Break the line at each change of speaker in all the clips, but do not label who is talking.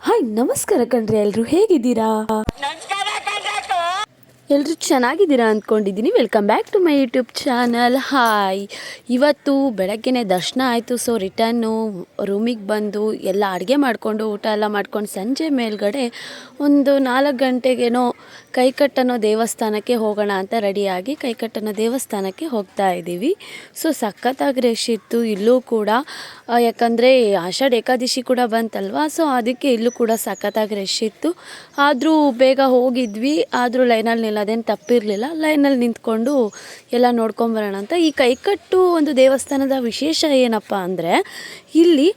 Hi ನಮಸ್ಕಾರ ಕಣ್ರಿ, ಎಲ್ಲರೂ ಹೇಗಿದ್ದೀರಾ? ಎಲ್ಲರೂ ಚೆನ್ನಾಗಿದ್ದೀರಾ ಅಂದ್ಕೊಂಡಿದ್ದೀನಿ. Welcome back to my YouTube channel. Hi, ಇವತ್ತು ಬೆಳಗ್ಗೆನೇ ದರ್ಶನ ಆಯಿತು. ಸೊ ರಿಟರ್ನು ರೂಮಿಗೆ ಬಂದು ಎಲ್ಲ ಅಡುಗೆ ಮಾಡಿಕೊಂಡು ಊಟ ಎಲ್ಲ ಮಾಡ್ಕೊಂಡು ಸಂಜೆ ಮೇಲ್ಗಡೆ ಒಂದು 4 ಗಂಟೆಗೇನೋ ಕೈಕಟ್ಟನೋ ದೇವಸ್ಥಾನಕ್ಕೆ ಹೋಗೋಣ ಅಂತ ರೆಡಿಯಾಗಿ ಕೈಕಟ್ಟನೋ ದೇವಸ್ಥಾನಕ್ಕೆ ಹೋಗ್ತಾ ಇದ್ದೀವಿ. ಸೊ ಸಖತ್ತಾಗಿ ರಶ್ ಇತ್ತು ಇಲ್ಲೂ ಕೂಡ, ಯಾಕಂದರೆ ಆಷಾಢ ಏಕಾದಶಿ ಕೂಡ ಬಂತಲ್ವ. ಸೊ ಅದಕ್ಕೆ ಇಲ್ಲೂ ಕೂಡ ಸಖತ್ತಾಗಿ ರಶ್ ಇತ್ತು. ಆದರೂ ಬೇಗ ಹೋಗಿದ್ವಿ. ಆದರೂ ಲೈನಲ್ಲಿ ಅದೇನು ತಪ್ಪಿರಲಿಲ್ಲ. ಲೈನಲ್ಲಿ ನಿಂತ್ಕೊಂಡು ಎಲ್ಲ ನೋಡ್ಕೊಂಬರೋಣ ಅಂತ. ಈ ಕೈಕಟ್ಟು ಒಂದು ದೇವಸ್ಥಾನದ ವಿಶೇಷ ಏನಪ್ಪ ಅಂದರೆ, ಇಲ್ಲಿ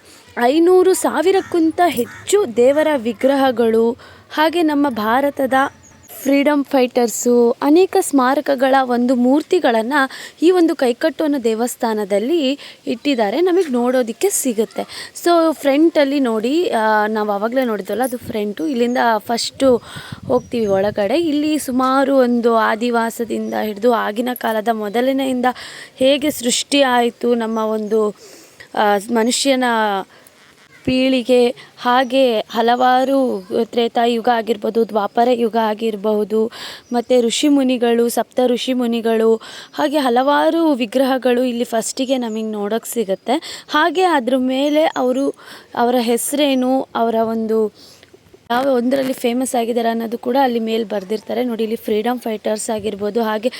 500,000ಕ್ಕಿಂತ ಹೆಚ್ಚು ದೇವರ ವಿಗ್ರಹಗಳು, ಹಾಗೆ ನಮ್ಮ ಭಾರತದ ಫ್ರೀಡಮ್ ಫೈಟರ್ಸು, ಅನೇಕ ಸ್ಮಾರಕಗಳ ಒಂದು ಮೂರ್ತಿಗಳನ್ನು ಈ ಒಂದು ಕೈಕಟ್ಟು ಅನ್ನೋ ದೇವಸ್ಥಾನದಲ್ಲಿ ಇಟ್ಟಿದ್ದಾರೆ. ನಮಗೆ ನೋಡೋದಕ್ಕೆ ಸಿಗುತ್ತೆ. ಸೊ ಫ್ರಂಟಲ್ಲಿ ನೋಡಿ, ನಾವು ಆವಾಗಲೇ ನೋಡಿದ್ವಲ್ಲ, ಅದು ಫ್ರಂಟು. ಇಲ್ಲಿಂದ ಫಸ್ಟು ಹೋಗ್ತೀವಿ ಒಳಗಡೆ. ಇಲ್ಲಿ ಸುಮಾರು ಒಂದು ಆದಿವಾಸದಿಂದ ಹಿಡಿದು ಆಗಿನ ಕಾಲದ ಮೊದಲನೆಯಿಂದ ಹೇಗೆ ಸೃಷ್ಟಿ ಆಯಿತು ನಮ್ಮ ಒಂದು ಮನುಷ್ಯನ ಪೀಳಿಗೆ, ಹಾಗೆ ಹಲವಾರು ತ್ರೇತಾಯುಗ ಆಗಿರ್ಬೋದು, ದ್ವಾಪರ ಯುಗ ಆಗಿರಬಹುದು, ಮತ್ತು ಋಷಿಮುನಿಗಳು, ಸಪ್ತ ಋಷಿಮುನಿಗಳು, ಹಾಗೆ ಹಲವಾರು ವಿಗ್ರಹಗಳು ಇಲ್ಲಿ ಫಸ್ಟಿಗೆ ನಮಗೆ ನೋಡೋಕ್ಕೆ ಸಿಗುತ್ತೆ. ಹಾಗೆ ಅದ್ರ ಮೇಲೆ ಅವರ ಹೆಸರೇನು, ಅವರ ಒಂದು ಯಾವ ಒಂದರಲ್ಲಿ ಫೇಮಸ್ ಆಗಿದ್ದಾರೆ ಅನ್ನೋದು ಕೂಡ ಅಲ್ಲಿ ಮೇಲೆ ಬರೆದಿರ್ತಾರೆ ನೋಡಿ. ಇಲ್ಲಿ ಫ್ರೀಡಮ್ ಫೈಟರ್ಸ್ ಆಗಿರ್ಬೋದು, ಹಾಗೆ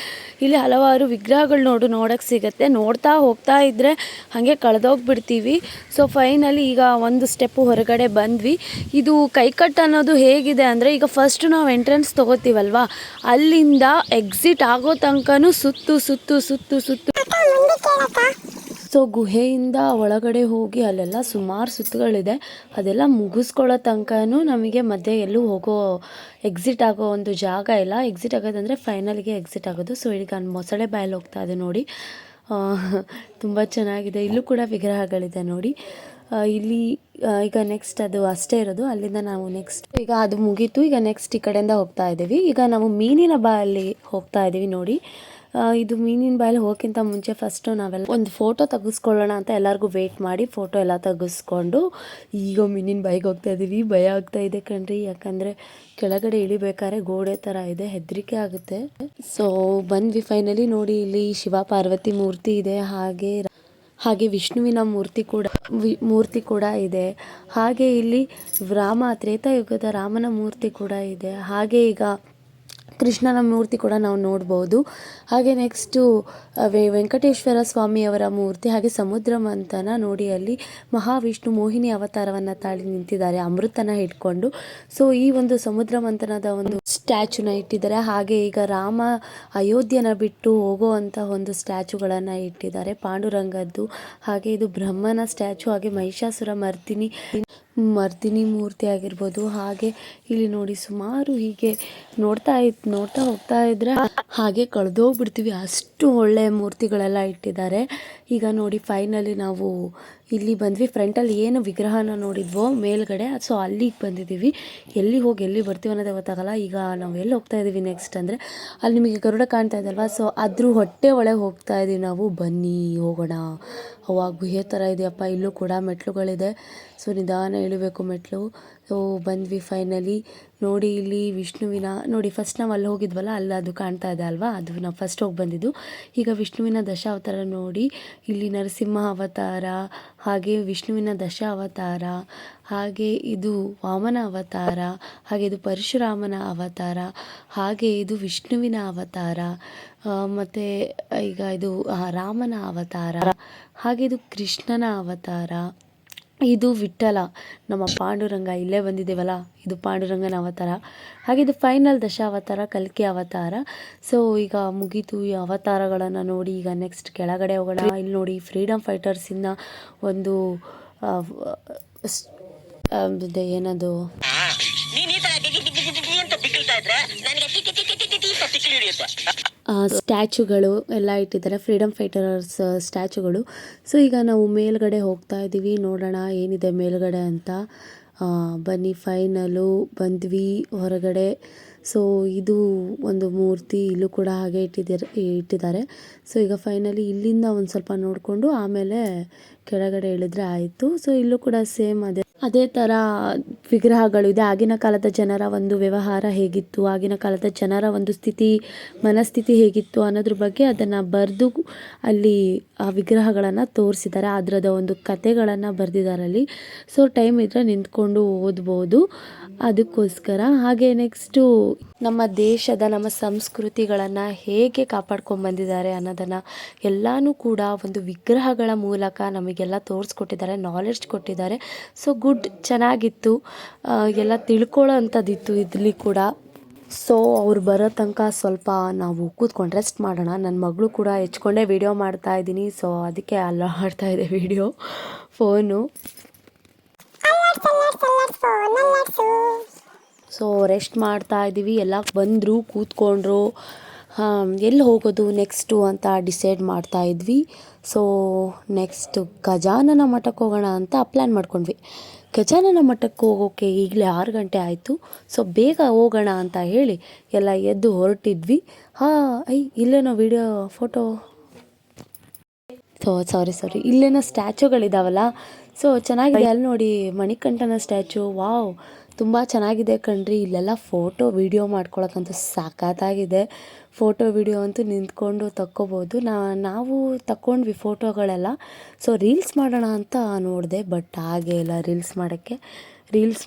ಇಲ್ಲಿ ಹಲವಾರು ವಿಗ್ರಹಗಳು ನೋಡೋಕ್ಕೆ ಸಿಗುತ್ತೆ. ನೋಡ್ತಾ ಹೋಗ್ತಾ ಇದ್ದರೆ ಹಾಗೆ ಕಳೆದೋಗ್ಬಿಡ್ತೀವಿ. ಸೊ ಫೈನಲಿ ಈಗ ಒಂದು ಸ್ಟೆಪ್ಪು ಹೊರಗಡೆ ಬಂದ್ವಿ. ಇದು ಕೈಕಟ್ಟು ಅನ್ನೋದು ಹೇಗಿದೆ ಅಂದರೆ, ಈಗ ಫಸ್ಟ್ ನಾವು ಎಂಟ್ರೆನ್ಸ್ ತೊಗೋತೀವಲ್ವ, ಅಲ್ಲಿಂದ ಎಕ್ಸಿಟ್ ಆಗೋ ತನಕನೂ ಸುತ್ತು ಸುತ್ತು ಸುತ್ತು ಸುತ್ತು ಸೊ ಗುಹೆಯಿಂದ ಒಳಗಡೆ ಹೋಗಿ ಅಲ್ಲೆಲ್ಲ ಸುಮಾರು ಸುತ್ತುಗಳಿದೆ. ಅದೆಲ್ಲ ಮುಗಿಸ್ಕೊಳ್ಳೋ ತನಕನೂ ನಮಗೆ ಮಧ್ಯೆ ಎಲ್ಲೂ ಎಕ್ಸಿಟ್ ಆಗೋ ಒಂದು ಜಾಗ ಇಲ್ಲ. ಎಕ್ಸಿಟ್ ಆಗೋದಂದರೆ ಫೈನಲ್ಗೆ ಎಕ್ಸಿಟ್ ಆಗೋದು. ಸೊ ಈಗ ಮೊಸಳೆ ಬಾಯಲ್ಲಿ ಹೋಗ್ತಾ ಇದೆ ನೋಡಿ. ತುಂಬ ಚೆನ್ನಾಗಿದೆ. ಇಲ್ಲೂ ಕೂಡ ವಿಗ್ರಹಗಳಿದೆ ನೋಡಿ. ಇಲ್ಲಿ ಈಗ ನೆಕ್ಸ್ಟ್ ಅದು ಅಷ್ಟೇ ಇರೋದು. ಅಲ್ಲಿಂದ ನಾವು ನೆಕ್ಸ್ಟ್ ಈಗ ಅದು ಮುಗೀತು. ಈಗ ನೆಕ್ಸ್ಟ್ ಈ ಕಡೆಯಿಂದ ಹೋಗ್ತಾ ಇದ್ದೀವಿ. ಈಗ ನಾವು ಮೀನಿನ ಬಾಯಲ್ಲಿ ಹೋಗ್ತಾ ಇದ್ದೀವಿ ನೋಡಿ. ಇದು ಮೀನಿನ ಬಾಯಲ್ಲಿ ಹೋಗೋಕ್ಕಿಂತ ಮುಂಚೆ ಫಸ್ಟು ನಾವೆಲ್ಲ ಒಂದು ಫೋಟೋ ತೆಗೆಸ್ಕೊಳ್ಳೋಣ ಅಂತ ಎಲ್ಲರಿಗೂ ವೆಯ್ಟ್ ಮಾಡಿ ಫೋಟೋ ಎಲ್ಲ ತೆಗೆಸ್ಕೊಂಡು ಈಗ ಮೀನಿನ ಬಾಯಿಗೆ ಹೋಗ್ತಾ ಇದ್ದೀವಿ. ಭಯ ಆಗ್ತಾ ಇದೆ ಕಣ್ರಿ, ಯಾಕಂದರೆ ಕೆಳಗಡೆ ಇಳಿಬೇಕಾದ್ರೆ ಗೋಡೆ ಥರ ಇದೆ, ಹೆದರಿಕೆ ಆಗುತ್ತೆ. ಸೊ ಬಂದ್ವಿ ಫೈನಲಿ. ನೋಡಿ ಇಲ್ಲಿ ಶಿವ ಪಾರ್ವತಿ ಮೂರ್ತಿ ಇದೆ, ಹಾಗೆ ವಿಷ್ಣುವಿನ ಮೂರ್ತಿ ಕೂಡ ಇದೆ. ಹಾಗೆ ಇಲ್ಲಿ ತ್ರೇತಾಯುಗದ ರಾಮನ ಮೂರ್ತಿ ಕೂಡ ಇದೆ. ಹಾಗೆ ಈಗ ಕೃಷ್ಣನ ಮೂರ್ತಿ ಕೂಡ ನಾವು ನೋಡ್ಬೋದು. ಹಾಗೆ ನೆಕ್ಸ್ಟು ವೆಂಕಟೇಶ್ವರ ಸ್ವಾಮಿಯವರ ಮೂರ್ತಿ, ಹಾಗೆ ಸಮುದ್ರ ಮಂಥನ ನೋಡಿ. ಅಲ್ಲಿ ಮಹಾವಿಷ್ಣು ಮೋಹಿನಿ ಅವತಾರವನ್ನು ತಾಳಿ ನಿಂತಿದ್ದಾರೆ ಅಮೃತನ ಹಿಡ್ಕೊಂಡು. ಸೊ ಈ ಒಂದು ಸಮುದ್ರ ಮಂಥನದ ಒಂದು ಸ್ಟ್ಯಾಚುನ ಇಟ್ಟಿದ್ದಾರೆ. ಹಾಗೆ ಈಗ ರಾಮ ಅಯೋಧ್ಯೆನ ಬಿಟ್ಟು ಹೋಗುವಂಥ ಒಂದು ಸ್ಟ್ಯಾಚುಗಳನ್ನು ಇಟ್ಟಿದ್ದಾರೆ, ಪಾಂಡುರಂಗದ್ದು. ಹಾಗೆ ಇದು ಬ್ರಹ್ಮನ ಸ್ಟ್ಯಾಚು, ಹಾಗೆ ಮಹಿಷಾಸುರ ಮರ್ದಿನಿ ಮೂರ್ತಿ ಆಗಿರ್ಬೋದು. ಹಾಗೆ ಇಲ್ಲಿ ನೋಡಿ ಸುಮಾರು ಹೀಗೆ ನೋಡ್ತಾ ಹೋಗ್ತಾ ಇದ್ರೆ ಹಾಗೆ ಕಳೆದೋಗ್ಬಿಡ್ತೀವಿ, ಅಷ್ಟು ಒಳ್ಳೆಯ ಮೂರ್ತಿಗಳೆಲ್ಲ ಇಟ್ಟಿದ್ದಾರೆ. ಈಗ ನೋಡಿ ಫೈನಲಿ ನಾವು ಇಲ್ಲಿ ಬಂದ್ವಿ. ಫ್ರಂಟಲ್ಲಿ ಏನು ವಿಗ್ರಹನ ನೋಡಿದ್ವೋ ಮೇಲ್ಗಡೆ, ಸೊ ಅಲ್ಲಿಗೆ ಬಂದಿದ್ದೀವಿ. ಎಲ್ಲಿ ಹೋಗಿ ಎಲ್ಲಿ ಬರ್ತೀವಿ ಅನ್ನೋದೇ ಗೊತ್ತಾಗಲ್ಲ. ಈಗ ನಾವು ಎಲ್ಲಿ ಹೋಗ್ತಾ ಇದ್ದೀವಿ ನೆಕ್ಸ್ಟ್ ಅಂದರೆ, ಅಲ್ಲಿ ನಿಮಗೆ ಗರುಡ ಕಾಣ್ತಾ ಇದಲ್ವಾ, ಸೊ ಅದ್ರ ಹೊಟ್ಟೆ ಒಳಗೆ ಹೋಗ್ತಾ ಇದ್ದೀವಿ ನಾವು. ಬನ್ನಿ ಹೋಗೋಣ. ಅವಾಗ ಗುಹೆ ಥರ ಇದೆಯಪ್ಪ. ಇಲ್ಲೂ ಕೂಡ ಮೆಟ್ಲುಗಳಿದೆ. ಸೊ ನಿಧಾನ ಇಳಿಬೇಕು ಮೆಟ್ಲು. ಬಂದ್ವಿ ಫೈನಲಿ. ನೋಡಿ ಇಲ್ಲಿ ವಿಷ್ಣುವಿನ ನೋಡಿ, ಫಸ್ಟ್ ನಾವು ಅಲ್ಲಿ ಹೋಗಿದ್ವಲ್ಲ, ಅಲ್ಲಿ ಅದು ಕಾಣ್ತಾ ಇದೆ ಅಲ್ವಾ, ಅದು ನಾವು ಫಸ್ಟ್ ಹೋಗಿ ಬಂದಿದ್ದು. ಈಗ ವಿಷ್ಣುವಿನ ದಶಾವತಾರ ನೋಡಿ. ಇಲ್ಲಿ ನರಸಿಂಹ ಅವತಾರ, ಹಾಗೆ ವಿಷ್ಣುವಿನ ಅವತಾರ, ಹಾಗೆ ಇದು ವಾಮನ ಅವತಾರ, ಹಾಗೆ ಇದು ಪರಶುರಾಮನ ಅವತಾರ, ಹಾಗೆ ಇದು ವಿಷ್ಣುವಿನ ಅವತಾರ, ಮತ್ತು ಈಗ ಇದು ರಾಮನ ಅವತಾರ, ಹಾಗೆ ಇದು ಕೃಷ್ಣನ ಅವತಾರ, ಇದು ವಿಠ್ಠಲ ನಮ್ಮ ಪಾಂಡುರಂಗ ಇಲ್ಲೇ ಬಂದಿದ್ದೇವಲ್ಲ, ಇದು ಪಾಂಡುರಂಗನ ಅವತಾರ. ಹಾಗೆ ಇದು ಫೈನಲ್ ದಶಾವತಾರ ಕಲ್ಕಿ ಅವತಾರ. ಸೊ ಈಗ ಮುಗೀತು ಈ ಅವತಾರಗಳನ್ನು ನೋಡಿ. ಈಗ ನೆಕ್ಸ್ಟ್ ಕೆಳಗಡೆ ಹೋಗೋಣ. ಇಲ್ಲಿ ನೋಡಿ ಫ್ರೀಡಮ್ ಫೈಟರ್ಸಿಂದ ಒಂದು ಏನದು ಸ್ಟ್ಯಾಚುಗಳು ಎಲ್ಲ ಇಟ್ಟಿದ್ದಾರೆ, ಫ್ರೀಡಮ್ ಫೈಟರ್ಸ್ ಸ್ಟ್ಯಾಚುಗಳು. ಸೊ ಈಗ ನಾವು ಮೇಲ್ಗಡೆ ಹೋಗ್ತಾ ಇದ್ದೀವಿ, ನೋಡೋಣ ಏನಿದೆ ಮೇಲ್ಗಡೆ ಅಂತ. ಬನ್ನಿ ಫೈನಲು ಬಂದ್ವಿ ಹೊರಗಡೆ. ಸೊ ಇದು ಒಂದು ಮೂರ್ತಿ, ಇಲ್ಲೂ ಕೂಡ ಹಾಗೆ ಇಟ್ಟಿದ್ದಾರೆ. ಸೊ ಈಗ ಫೈನಲಿ ಇಲ್ಲಿಂದ ಒಂದು ಸ್ವಲ್ಪ ನೋಡಿಕೊಂಡು ಆಮೇಲೆ ಕೆಳಗಡೆ ಇಳಿದ್ರೆ ಆಯಿತು. ಸೊ ಇಲ್ಲೂ ಕೂಡ ಸೇಮ್ ಅದೇ ಅದೇ ಥರ ವಿಗ್ರಹಗಳಿದೆ. ಆಗಿನ ಕಾಲದ ಜನರ ಒಂದು ವ್ಯವಹಾರ ಹೇಗಿತ್ತು, ಆಗಿನ ಕಾಲದ ಜನರ ಒಂದು ಮನಸ್ಥಿತಿ ಹೇಗಿತ್ತು ಅನ್ನೋದ್ರ ಬಗ್ಗೆ ಅದನ್ನು ಬರೆದು ಅಲ್ಲಿ ಆ ವಿಗ್ರಹಗಳನ್ನು ತೋರಿಸಿದ್ದಾರೆ. ಅದರದ ಒಂದು ಕಥೆಗಳನ್ನು ಬರೆದಿದ್ದಾರೆ ಅಲ್ಲಿ. ಸೊ ಟೈಮ್ ಇದ್ದರೆ ನಿಂತ್ಕೊಂಡು ಓದ್ಬೋದು ಅದಕ್ಕೋಸ್ಕರ. ಹಾಗೆ ನೆಕ್ಸ್ಟು ನಮ್ಮ ದೇಶದ ನಮ್ಮ ಸಂಸ್ಕೃತಿಗಳನ್ನು ಹೇಗೆ ಕಾಪಾಡ್ಕೊಂಡ್ಬಂದಿದ್ದಾರೆ ಅನ್ನೋದನ್ನು ಎಲ್ಲನೂ ಕೂಡ ಒಂದು ವಿಗ್ರಹಗಳ ಮೂಲಕ ನಮಗೆಲ್ಲ ತೋರಿಸ್ಕೊಟ್ಟಿದ್ದಾರೆ, ನಾಲೆಡ್ಜ್ ಕೊಟ್ಟಿದ್ದಾರೆ. ಸೊ ಗುಡ್, ಚೆನ್ನಾಗಿತ್ತು, ಎಲ್ಲ ತಿಳ್ಕೊಳ್ಳೋ ಅಂಥದ್ದಿತ್ತು ಇಲ್ಲಿ ಕೂಡ. ಸೊ ಅವ್ರು ಬರೋ ತನಕ ಸ್ವಲ್ಪ ನಾವು ಕೂತ್ಕೊಂಡು ರೆಸ್ಟ್ ಮಾಡೋಣ. ನನ್ನ ಮಗಳು ಕೂಡ ಹೆಚ್ಕೊಂಡೇ ವೀಡಿಯೋ ಮಾಡ್ತಾಯಿದ್ದೀನಿ. ಸೊ ಅದಕ್ಕೆ ಮಾಡ್ತಾಯಿದೆ ವೀಡಿಯೋ ಫೋನು. ಸೊ ರೆಸ್ಟ್ ಮಾಡ್ತಾ ಇದ್ದೀವಿ. ಎಲ್ಲ ಬಂದರು, ಕೂತ್ಕೊಂಡ್ರು. ಎಲ್ಲಿ ಹೋಗೋದು ನೆಕ್ಸ್ಟು ಅಂತ ಡಿಸೈಡ್ ಮಾಡ್ತಾ ಇದ್ವಿ. ಸೊ ನೆಕ್ಸ್ಟ್ ಗಜಾನನ ಮಠಕ್ಕೆ ಹೋಗೋಣ ಅಂತ ಪ್ಲ್ಯಾನ್ ಮಾಡ್ಕೊಂಡ್ವಿ. ಗಜಾನನ ಮಠಕ್ಕೆ ಹೋಗೋಕ್ಕೆ ಈಗಲೇ 6 ಗಂಟೆ ಆಯಿತು. ಸೊ ಬೇಗ ಹೋಗೋಣ ಅಂತ ಹೇಳಿ ಎಲ್ಲ ಎದ್ದು ಹೊರಟಿದ್ವಿ. ಇಲ್ಲೇನೋ ಫೋಟೋ ಸಾರಿ ಇಲ್ಲೇನೋ ಸ್ಟ್ಯಾಚುಗಳಿದಾವಲ್ಲ. ಸೊ ಚೆನ್ನಾಗಿದೆ. ಅಲ್ಲಿ ನೋಡಿ ಮಣಿಕಂಠನ ಸ್ಟ್ಯಾಚು. ವಾವ್, ತುಂಬ ಚೆನ್ನಾಗಿದೆ ಕಣ್ರಿ. ಇಲ್ಲೆಲ್ಲ ಫೋಟೋ ವಿಡಿಯೋ ಮಾಡ್ಕೊಳಕ್ಕಂತೂ ಸಖತ್ತಾಗಿದೆ. ಫೋಟೋ ವಿಡಿಯೋ ಅಂತೂ ನಿಂತ್ಕೊಂಡು ತಕ್ಕೋಬೋದು. ನಾವು ತಕ್ಕೊಂಡ್ವಿ ಫೋಟೋಗಳೆಲ್ಲ. ಸೊ ರೀಲ್ಸ್ ಮಾಡೋಣ ಅಂತ ನೋಡಿದೆ, ಬಟ್ ಹಾಗೇ ಇಲ್ಲ ರೀಲ್ಸ್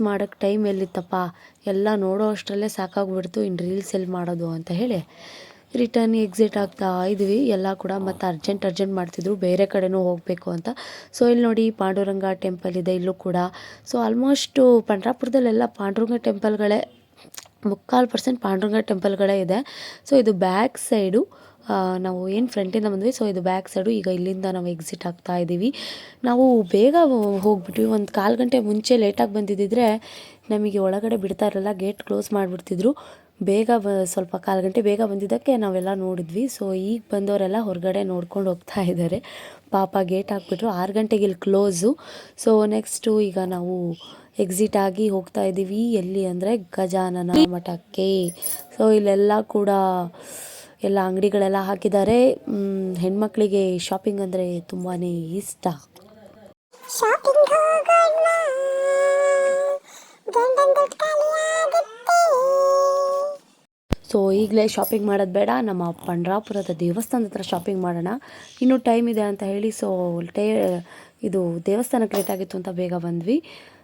ಮಾಡೋಕ್ಕೆ ಟೈಮ್ ಎಲ್ಲಿತ್ತಪ್ಪ, ಎಲ್ಲ ನೋಡೋ ಅಷ್ಟರಲ್ಲೇ ಸಾಕಾಗ್ಬಿಡ್ತು. ಇನ್ನು ರೀಲ್ಸ್ ಎಲ್ಲಿ ಮಾಡೋದು ಅಂತ ಹೇಳಿ ರಿಟರ್ನ್ ಎಕ್ಸಿಟ್ ಆಗ್ತಾ ಇದ್ವಿ ಎಲ್ಲ ಕೂಡ. ಮತ್ತು ಅರ್ಜೆಂಟ್ ಮಾಡ್ತಿದ್ರು, ಬೇರೆ ಕಡೆನೂ ಹೋಗಬೇಕು ಅಂತ. ಸೊ ಇಲ್ಲಿ ನೋಡಿ ಪಾಂಡುರಂಗ ಟೆಂಪಲ್ ಇದೆ ಇಲ್ಲೂ ಕೂಡ. ಸೊ ಆಲ್ಮೋಸ್ಟು ಪಂಡ್ರಾಪುರದಲ್ಲೆಲ್ಲ ಪಾಂಡುರಂಗ ಟೆಂಪಲ್ಗಳೇ 3/4% ಪಾಂಡುರಂಗ ಟೆಂಪಲ್ಗಳೇ ಇದೆ. ಸೊ ಇದು ಬ್ಯಾಕ್ ಸೈಡು, ನಾವು ಏನು ಫ್ರಂಟಿಂದ ಬಂದ್ವಿ. ಸೊ ಇದು ಬ್ಯಾಕ್ ಸೈಡು. ಈಗ ಇಲ್ಲಿಂದ ನಾವು ಎಕ್ಸಿಟ್ ಆಗ್ತಾ ಇದ್ದೀವಿ. ನಾವು ಬೇಗ ಹೋಗ್ಬಿಟ್ವಿ. 1/4 ಗಂಟೆ ಮುಂಚೆ ಲೇಟಾಗಿ ಬಂದಿದ್ದಿದ್ರೆ ನಮಗೆ ಒಳಗಡೆ ಬಿಡ್ತಾ ಇರಲಿಲ್ಲ, ಗೇಟ್ ಕ್ಲೋಸ್ ಮಾಡಿಬಿಡ್ತಿದ್ರು. ಬೇಗ ಸ್ವಲ್ಪ 1/4 ಗಂಟೆ ಬೇಗ ಬಂದಿದ್ದಕ್ಕೆ ನಾವೆಲ್ಲ ನೋಡಿದ್ವಿ. ಸೊ ಈಗ ಬಂದವರೆಲ್ಲ ಹೊರಗಡೆ ನೋಡ್ಕೊಂಡು ಹೋಗ್ತಾ ಇದ್ದಾರೆ. ಪಾಪ ಗೇಟ್ ಹಾಕ್ಬಿಟ್ರು, 6 ಗಂಟೆಗೆ ಇಲ್ಲಿ ಕ್ಲೋಸು. ಸೊ ನೆಕ್ಸ್ಟು ಈಗ ನಾವು ಎಕ್ಸಿಟ್ ಆಗಿ ಹೋಗ್ತಾ ಇದ್ದೀವಿ. ಎಲ್ಲಿ ಅಂದರೆ ಗಜಾನನ ಮಠಕ್ಕೆ. ಸೊ ಇಲ್ಲೆಲ್ಲ ಕೂಡ ಎಲ್ಲ ಅಂಗಡಿಗಳೆಲ್ಲ ಹಾಕಿದ್ದಾರೆ. ಹೆಣ್ಮಕ್ಳಿಗೆ ಶಾಪಿಂಗ್ ಅಂದರೆ ತುಂಬಾ ಇಷ್ಟ. ಸೊ ಈಗಲೇ ಶಾಪಿಂಗ್ ಮಾಡೋದು ಬೇಡ, ನಮ್ಮ ಪಂಡ್ರಾಪುರದ ದೇವಸ್ಥಾನದ ಹತ್ರ ಶಾಪಿಂಗ್ ಮಾಡೋಣ, ಇನ್ನೂ ಟೈಮ್ ಇದೆ ಅಂತ ಹೇಳಿ. ಸೊ ಇದು ದೇವಸ್ಥಾನಕ್ಕೆ ಲೇಟ್ ಆಗಿತ್ತು ಅಂತ ಬೇಗ ಬಂದ್ವಿ.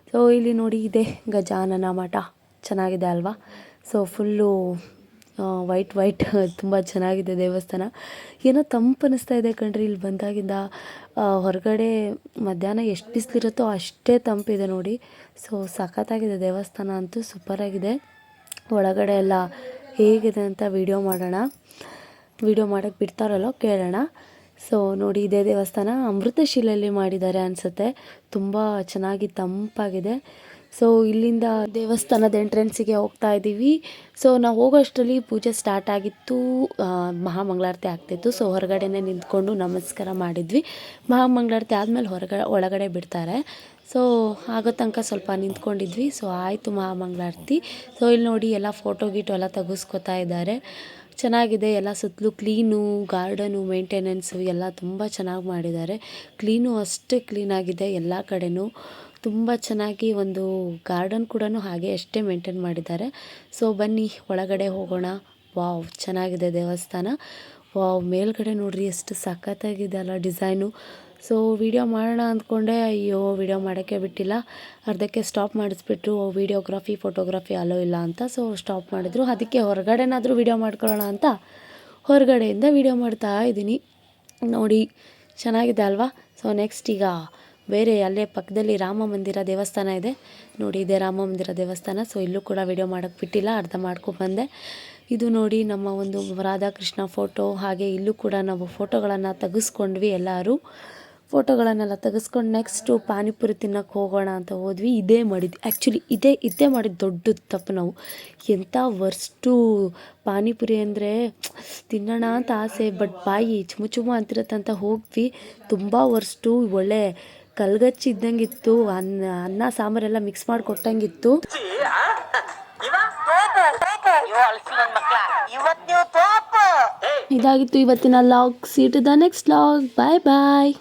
ಸೊ ಇಲ್ಲಿ ನೋಡಿ ಇದೆ ಗಜಾನನ ಮಠ, ಚೆನ್ನಾಗಿದೆ ಅಲ್ವಾ. ಸೊ ಫುಲ್ಲು ವೈಟ್ ತುಂಬ ಚೆನ್ನಾಗಿದೆ ದೇವಸ್ಥಾನ. ಏನೋ ತಂಪು ಅನ್ನಿಸ್ತಾ ಇದೆ ಕಣ್ರಿ ಇಲ್ಲಿ ಬಂದಾಗಿಂದ. ಹೊರಗಡೆ ಮಧ್ಯಾಹ್ನ ಎಷ್ಟು ಬಿಸಿಲಿರುತ್ತೋ ಅಷ್ಟೇ ತಂಪಿದೆ ನೋಡಿ. ಸೊ ಸಖತ್ತಾಗಿದೆ ದೇವಸ್ಥಾನ ಅಂತೂ, ಸೂಪರಾಗಿದೆ. ಒಳಗಡೆ ಎಲ್ಲ ಹೇಗಿದೆ ಅಂತ ವಿಡಿಯೋ ಮಾಡೋಕ್ಕೆ ಬಿಡ್ತಾರಲ್ಲೋ ಕೇಳೋಣ. ಸೊ ನೋಡಿ ಇದೇ ದೇವಸ್ಥಾನ ಅಮೃತಶಿಲೆಯಲ್ಲಿ ಮಾಡಿದ್ದಾರೆ ಅನಿಸುತ್ತೆ, ತುಂಬ ಚೆನ್ನಾಗಿ ತಂಪಾಗಿದೆ. ಸೊ ಇಲ್ಲಿಂದ ದೇವಸ್ಥಾನದ ಎಂಟ್ರೆನ್ಸಿಗೆ ಹೋಗ್ತಾ ಇದ್ದೀವಿ. ಸೊ ನಾವು ಹೋಗೋಷ್ಟರಲ್ಲಿ ಪೂಜೆ ಸ್ಟಾರ್ಟ್ ಆಗಿತ್ತು, ಮಹಾಮಂಗಳಾರತಿ ಆಗ್ತಿತ್ತು. ಸೊ ಹೊರಗಡೆನೇ ನಿಂತ್ಕೊಂಡು ನಮಸ್ಕಾರ ಮಾಡಿದ್ವಿ. ಮಹಾಮಂಗಳಾರತಿ ಆದಮೇಲೆ ಒಳಗಡೆ ಬಿಡ್ತಾರೆ. ಸೊ ಆಗೋ ತನಕ ಸ್ವಲ್ಪ ನಿಂತ್ಕೊಂಡಿದ್ವಿ. ಸೊ ಆಯಿತು ಮಹಾಮಂಗಳಾರತಿ. ಸೊ ಇಲ್ಲಿ ನೋಡಿ ಎಲ್ಲ ಫೋಟೋ ಎಲ್ಲ ತೆಗೆಸ್ಕೊತಾ ಇದ್ದಾರೆ. ಚೆನ್ನಾಗಿದೆ ಎಲ್ಲ. ಸುತ್ತಲೂ ಕ್ಲೀನು, ಗಾರ್ಡನು, ಮೇಂಟೆನೆನ್ಸು ಎಲ್ಲ ತುಂಬ ಚೆನ್ನಾಗಿ ಮಾಡಿದ್ದಾರೆ. ಕ್ಲೀನು ಅಷ್ಟೇ ಕ್ಲೀನಾಗಿದೆ ಎಲ್ಲ ಕಡೆನೂ. ತುಂಬ ಚೆನ್ನಾಗಿ ಒಂದು ಗಾರ್ಡನ್ ಕೂಡ ಹಾಗೆ ಅಷ್ಟೇ ಮೇಂಟೈನ್ ಮಾಡಿದ್ದಾರೆ. ಸೊ ಬನ್ನಿ ಒಳಗಡೆ ಹೋಗೋಣ. ವಾವ್, ಚೆನ್ನಾಗಿದೆ ದೇವಸ್ಥಾನ. ವಾವ್, ಮೇಲ್ಗಡೆ ನೋಡ್ರಿ ಎಷ್ಟು ಸಖತ್ತಾಗಿದೆ ಅಲ್ಲ ಡಿಸೈನು. ಸೊ ವಿಡಿಯೋ ಮಾಡೋಣ ಅಂದ್ಕೊಂಡೆ, ಅಯ್ಯೋ ವಿಡಿಯೋ ಮಾಡೋಕ್ಕೆ ಬಿಟ್ಟಿಲ್ಲ. ಅರ್ಧಕ್ಕೆ ಸ್ಟಾಪ್ ಮಾಡಿಸ್ಬಿಟ್ರು. ಫೋಟೋಗ್ರಫಿ ಅಲೋ ಇಲ್ಲ ಅಂತ. ಸೊ ಸ್ಟಾಪ್ ಮಾಡಿದ್ರು. ಅದಕ್ಕೆ ಹೊರಗಡೆನಾದರೂ ವಿಡಿಯೋ ಮಾಡ್ಕೊಳ್ಳೋಣ ಅಂತ ಹೊರಗಡೆಯಿಂದ ವಿಡಿಯೋ ಮಾಡ್ತಾ ಇದ್ದೀನಿ. ನೋಡಿ ಚೆನ್ನಾಗಿದೆ ಅಲ್ವಾ. ಸೊ ನೆಕ್ಸ್ಟ್ ಈಗ ಬೇರೆ ಅಲ್ಲೇ ಪಕ್ಕದಲ್ಲಿ ರಾಮ ಮಂದಿರ ದೇವಸ್ಥಾನ ಇದೆ ನೋಡಿ, ಇದೆ ರಾಮ ಮಂದಿರ ದೇವಸ್ಥಾನ. ಸೊ ಇಲ್ಲೂ ಕೂಡ ವಿಡಿಯೋ ಮಾಡೋಕ್ಕೆ ಬಿಟ್ಟಿಲ್ಲ, ಅರ್ಧ ಮಾಡ್ಕೊಬಂದೆ. ಇದು ನೋಡಿ ನಮ್ಮ ಒಂದು ರಾಧಾಕೃಷ್ಣ ಫೋಟೋ. ಹಾಗೆ ಇಲ್ಲೂ ಕೂಡ ನಾವು ಫೋಟೋಗಳನ್ನು ತೆಗೆಸ್ಕೊಂಡ್ವಿ. ಎಲ್ಲರೂ ಫೋಟೋಗಳನ್ನೆಲ್ಲ ತೆಗೆಸ್ಕೊಂಡು ನೆಕ್ಸ್ಟು ಪಾನಿಪುರಿ ತಿನ್ನೋಕ್ಕೆ ಹೋಗೋಣ ಅಂತ ಹೋದ್ವಿ. ಆ್ಯಕ್ಚುಲಿ ಇದೇ ಮಾಡಿದ್ದು ದೊಡ್ಡ ತಪ್ಪು ನಾವು. ಎಂಥ ವರ್ಸ್ಟು ಪಾನಿಪುರಿ ಅಂದರೆ ತಿನ್ನೋಣ ಅಂತ ಆಸೆ, ಬಟ್ ಬಾಯಿ ಚುಮು ಅಂತಿರತ್ತಂತ ಹೋಗ್ವಿ. ತುಂಬ ವರ್ಸ್ಟು, ಒಳ್ಳೆ ಕಲ್ಗಚ್ಚಿ ಇದ್ದಂಗಿತ್ತು. ಅನ್ನ ಸಾಂಬಾರೆಲ್ಲ ಮಿಕ್ಸ್ ಮಾಡಿ ಕೊಟ್ಟಂಗಿತ್ತು. ಇದಾಗಿತ್ತು ಇವತ್ತಿನ log. See to the next log. Bye bye.